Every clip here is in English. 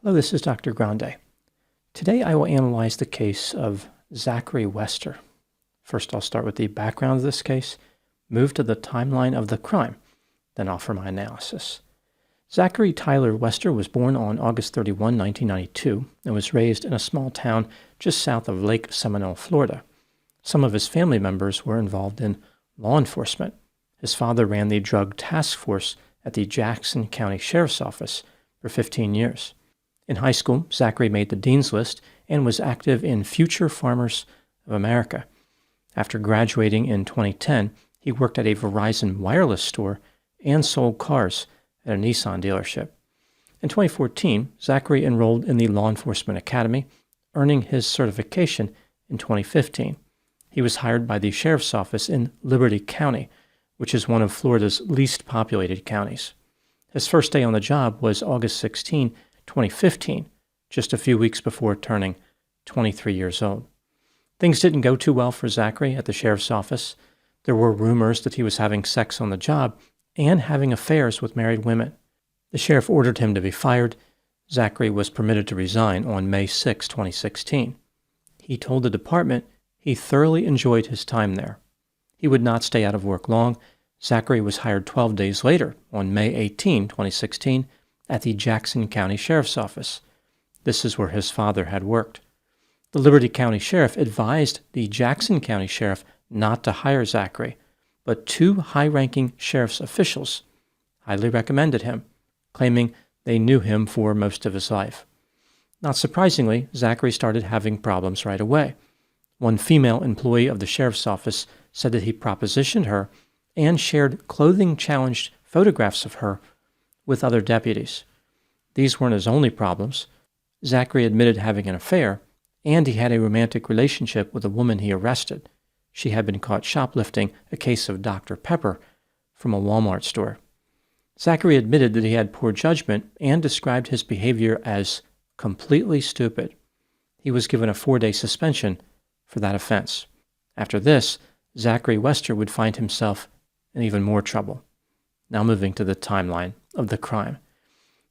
Hello, this is Dr. Grande. Today I will analyze the case of Zachary Wester. First, I'll start with the background of this case, move to the timeline of the crime, then offer my analysis. Zachary Tyler Wester was born on August 31, 1992, and was raised in a small town just south of Lake Seminole, Florida. Some of his family members were involved in law enforcement. His father ran the drug task force at the Jackson County Sheriff's Office for 15 years. In high school, Zachary made the dean's list and was active in Future Farmers of America. After graduating in 2010, he worked at a Verizon wireless store and sold cars at a Nissan dealership. In 2014, Zachary enrolled in the Law Enforcement Academy, earning his certification in 2015. He was hired by the Sheriff's Office in Liberty County, which is one of Florida's least populated counties. His first day on the job was August 16, 2015, just a few weeks before turning 23 years old. Things didn't go too well for Zachary at the Sheriff's Office. There were rumors that he was having sex on the job and having affairs with married women. The sheriff ordered him to be fired. Zachary was permitted to resign on May 6, 2016. He told the department he thoroughly enjoyed his time there. He would not stay out of work long. Zachary was hired 12 days later, on May 18, 2016, at the Jackson County Sheriff's Office. This is where his father had worked. The Liberty County Sheriff advised the Jackson County Sheriff not to hire Zachary, but two high-ranking sheriff's officials highly recommended him, claiming they knew him for most of his life. Not surprisingly, Zachary started having problems right away. One female employee of the sheriff's office said that he propositioned her and shared clothing-challenged photographs of her with other deputies. These weren't his only problems. Zachary admitted having an affair, and he had a romantic relationship with a woman he arrested. She had been caught shoplifting a case of Dr. Pepper from a Walmart store. Zachary admitted that he had poor judgment and described his behavior as completely stupid. He was given a 4-day suspension for that offense. After this, Zachary Wester would find himself in even more trouble. Now moving to the timeline of the crime.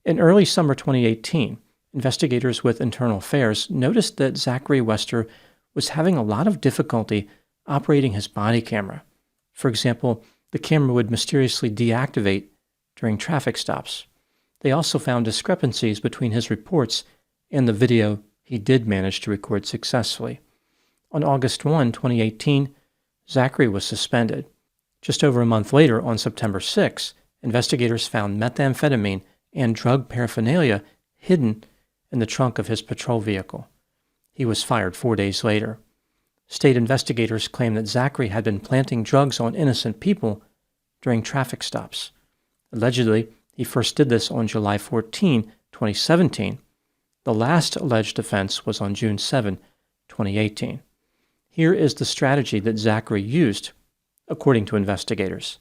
In early summer 2018, investigators with Internal Affairs noticed that Zachary Wester was having a lot of difficulty operating his body camera. For example, the camera would mysteriously deactivate during traffic stops. They also found discrepancies between his reports and the video he did manage to record successfully. On August 1, 2018, Zachary was suspended. Just over a month later, on September 6, investigators found methamphetamine and drug paraphernalia hidden in the trunk of his patrol vehicle. He was fired 4 days later. State investigators claimed that Zachary had been planting drugs on innocent people during traffic stops. Allegedly, he first did this on July 14, 2017. The last alleged offense was on June 7, 2018. Here is the strategy that Zachary used, according to investigators.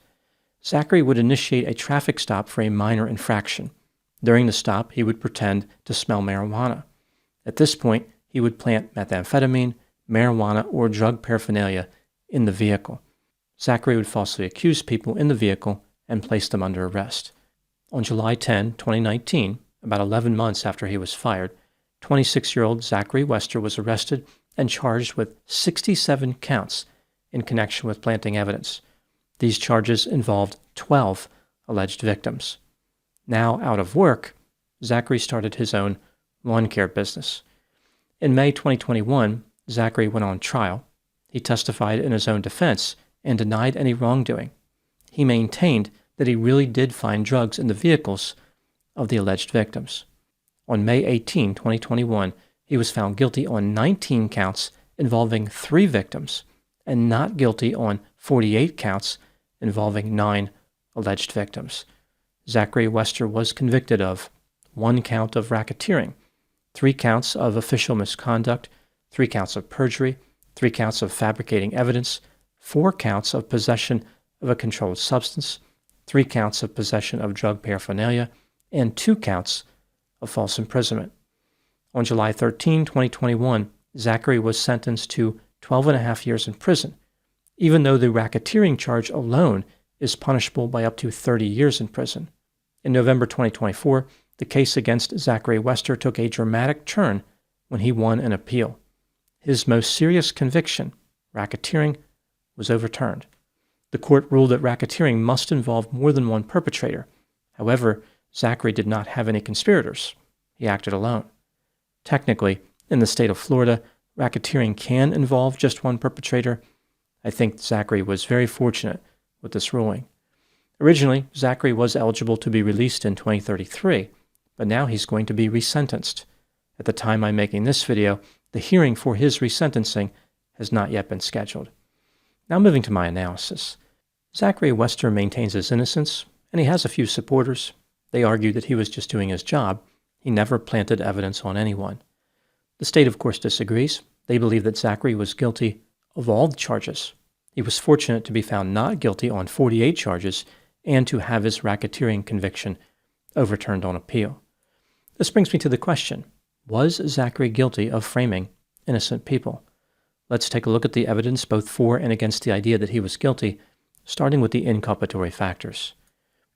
Zachary would initiate a traffic stop for a minor infraction. During the stop, he would pretend to smell marijuana. At this point, he would plant methamphetamine, marijuana, or drug paraphernalia in the vehicle. Zachary would falsely accuse people in the vehicle and place them under arrest. On July 10, 2019, about 11 months after he was fired, 26-year-old Zachary Wester was arrested and charged with 67 counts in connection with planting evidence. These charges involved 12 alleged victims. Now out of work, Zachary started his own lawn care business. In May 2021, Zachary went on trial. He testified in his own defense and denied any wrongdoing. He maintained that he really did find drugs in the vehicles of the alleged victims. On May 18, 2021, he was found guilty on 19 counts involving 3 victims and not guilty on 48 counts involving 9 alleged victims. Zachary Wester was convicted of 1 count of racketeering, 3 counts of official misconduct, 3 counts of perjury, 3 counts of fabricating evidence, 4 counts of possession of a controlled substance, 3 counts of possession of drug paraphernalia, and 2 counts of false imprisonment. On July 13, 2021, Zachary was sentenced to 12.5 years in prison, even though the racketeering charge alone is punishable by up to 30 years in prison. In November 2024, the case against Zachary Wester took a dramatic turn when he won an appeal. His most serious conviction, racketeering, was overturned. The court ruled that racketeering must involve more than one perpetrator. However, Zachary did not have any conspirators. He acted alone. Technically, in the state of Florida, racketeering can involve just one perpetrator. I think Zachary was very fortunate with this ruling. Originally, Zachary was eligible to be released in 2033, but now he's going to be resentenced. At the time I'm making this video, the hearing for his resentencing has not yet been scheduled. Now moving to my analysis. Zachary Wester maintains his innocence, and he has a few supporters. They argue that he was just doing his job. He never planted evidence on anyone. The state, of course, disagrees. They believe that Zachary was guilty of all the charges. He was fortunate to be found not guilty on 48 charges and to have his racketeering conviction overturned on appeal. This brings me to the question, was Zachary guilty of framing innocent people? Let's take a look at the evidence both for and against the idea that he was guilty, starting with the inculpatory factors.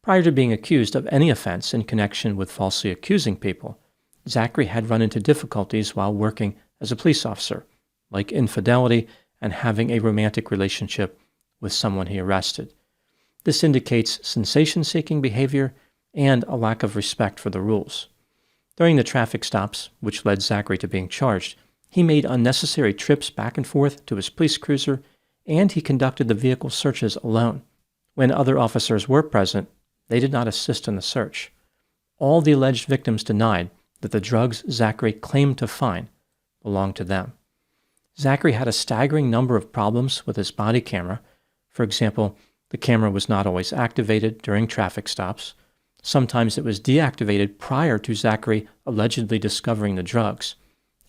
Prior to being accused of any offense in connection with falsely accusing people, Zachary had run into difficulties while working as a police officer, like infidelity and having a romantic relationship with someone he arrested. This indicates sensation-seeking behavior and a lack of respect for the rules. During the traffic stops, which led Zachary to being charged, he made unnecessary trips back and forth to his police cruiser, and he conducted the vehicle searches alone. When other officers were present, they did not assist in the search. All the alleged victims denied that the drugs Zachary claimed to find belonged to them. Zachary had a staggering number of problems with his body camera. For example, the camera was not always activated during traffic stops. Sometimes it was deactivated prior to Zachary allegedly discovering the drugs.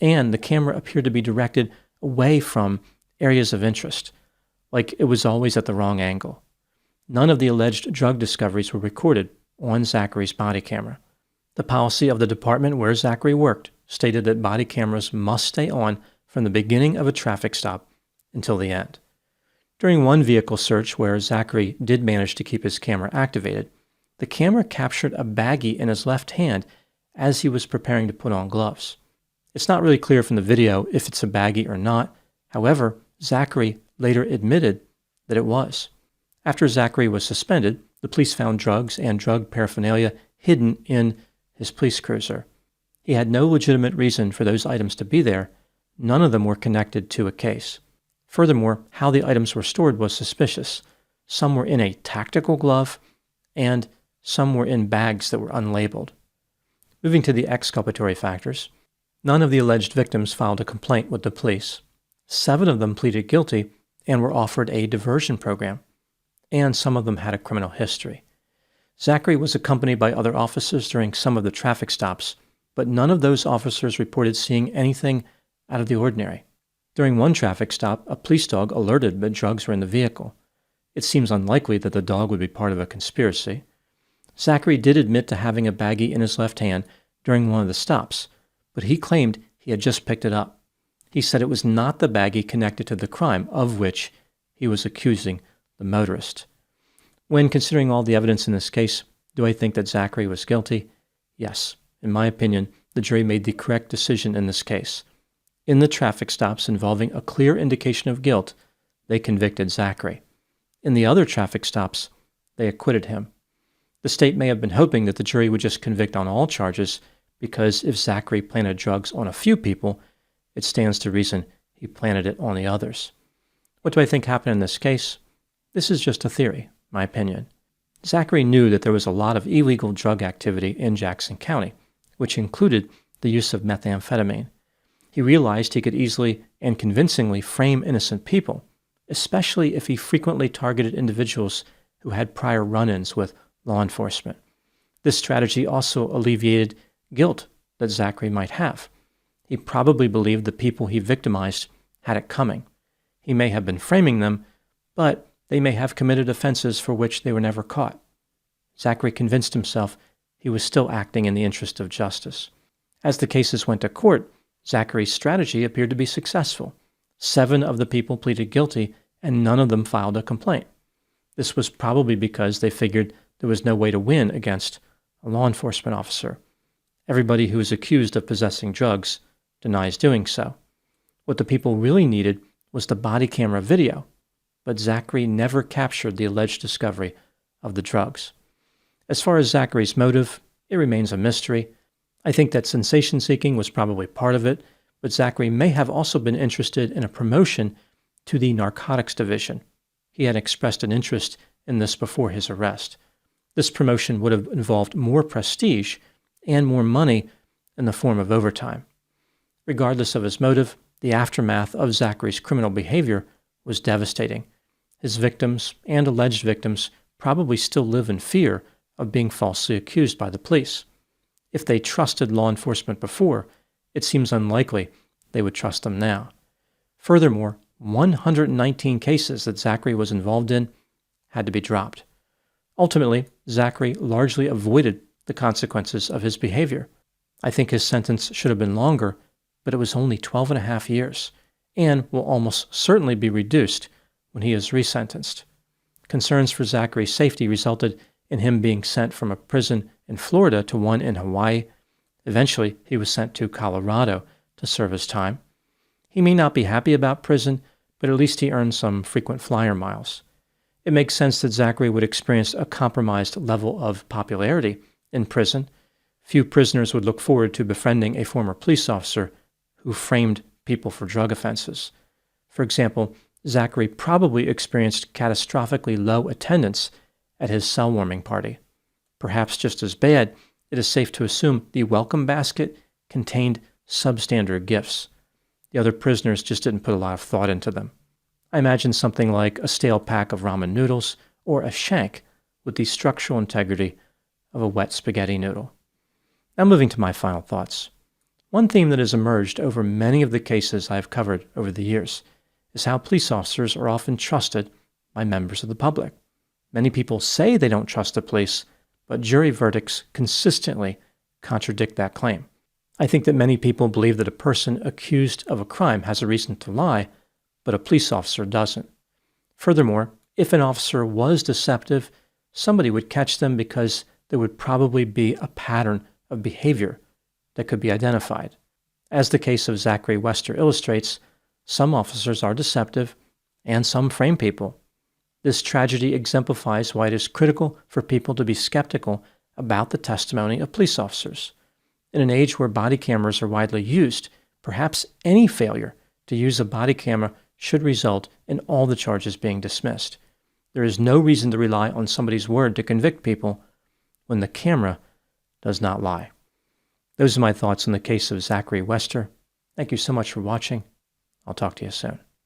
And the camera appeared to be directed away from areas of interest, like it was always at the wrong angle. None of the alleged drug discoveries were recorded on Zachary's body camera. The policy of the department where Zachary worked stated that body cameras must stay on from the beginning of a traffic stop until the end. During one vehicle search where Zachary did manage to keep his camera activated, the camera captured a baggie in his left hand as he was preparing to put on gloves. It's not really clear from the video if it's a baggie or not. However, Zachary later admitted that it was. After Zachary was suspended, the police found drugs and drug paraphernalia hidden in his police cruiser. He had no legitimate reason for those items to be there. None of them were connected to a case. Furthermore, how the items were stored was suspicious. Some were in a tactical glove, and some were in bags that were unlabeled. Moving to the exculpatory factors, none of the alleged victims filed a complaint with the police. 7 of them pleaded guilty and were offered a diversion program, and some of them had a criminal history. Zachary was accompanied by other officers during some of the traffic stops, but none of those officers reported seeing anything out of the ordinary. During one traffic stop, a police dog alerted that drugs were in the vehicle. It seems unlikely that the dog would be part of a conspiracy. Zachary did admit to having a baggie in his left hand during one of the stops, but he claimed he had just picked it up. He said it was not the baggie connected to the crime of which he was accusing the motorist. When considering all the evidence in this case, do I think that Zachary was guilty? Yes. In my opinion, the jury made the correct decision in this case. In the traffic stops involving a clear indication of guilt, they convicted Zachary. In the other traffic stops, they acquitted him. The state may have been hoping that the jury would just convict on all charges, because if Zachary planted drugs on a few people, it stands to reason he planted it on the others. What do I think happened in this case? This is just a theory, my opinion. Zachary knew that there was a lot of illegal drug activity in Jackson County, which included the use of methamphetamine. He realized he could easily and convincingly frame innocent people, especially if he frequently targeted individuals who had prior run-ins with law enforcement. This strategy also alleviated guilt that Zachary might have. He probably believed the people he victimized had it coming. He may have been framing them, but they may have committed offenses for which they were never caught. Zachary convinced himself he was still acting in the interest of justice. As the cases went to court, Zachary's strategy appeared to be successful. 7 of the people pleaded guilty, and none of them filed a complaint. This was probably because they figured there was no way to win against a law enforcement officer. Everybody who is accused of possessing drugs denies doing so. What the people really needed was the body camera video, but Zachary never captured the alleged discovery of the drugs. As far as Zachary's motive, it remains a mystery. I think that sensation seeking was probably part of it, but Zachary may have also been interested in a promotion to the narcotics division. He had expressed an interest in this before his arrest. This promotion would have involved more prestige and more money in the form of overtime. Regardless of his motive, the aftermath of Zachary's criminal behavior was devastating. His victims and alleged victims probably still live in fear of being falsely accused by the police. If they trusted law enforcement before, it seems unlikely they would trust them now. Furthermore, 119 cases that Zachary was involved in had to be dropped. Ultimately, Zachary largely avoided the consequences of his behavior. I think his sentence should have been longer, but it was only 12 and a half years, and will almost certainly be reduced when he is resentenced. Concerns for Zachary's safety resulted in him being sent from a prison in Florida to one in Hawaii. Eventually, he was sent to Colorado to serve his time. He may not be happy about prison, but at least he earned some frequent flyer miles. It makes sense that Zachary would experience a compromised level of popularity in prison. Few prisoners would look forward to befriending a former police officer who framed people for drug offenses. For example, Zachary probably experienced catastrophically low attendance at his cell warming party. Perhaps just as bad, it is safe to assume the welcome basket contained substandard gifts. The other prisoners just didn't put a lot of thought into them. I imagine something like a stale pack of ramen noodles or a shank with the structural integrity of a wet spaghetti noodle. Now moving to my final thoughts. One theme that has emerged over many of the cases I have covered over the years is how police officers are often trusted by members of the public. Many people say they don't trust the police, but jury verdicts consistently contradict that claim. I think that many people believe that a person accused of a crime has a reason to lie, but a police officer doesn't. Furthermore, if an officer was deceptive, somebody would catch them because there would probably be a pattern of behavior that could be identified. As the case of Zachary Wester illustrates, some officers are deceptive and some frame people. This tragedy exemplifies why it is critical for people to be skeptical about the testimony of police officers. In an age where body cameras are widely used, perhaps any failure to use a body camera should result in all the charges being dismissed. There is no reason to rely on somebody's word to convict people when the camera does not lie. Those are my thoughts on the case of Zachary Wester. Thank you so much for watching. I'll talk to you soon.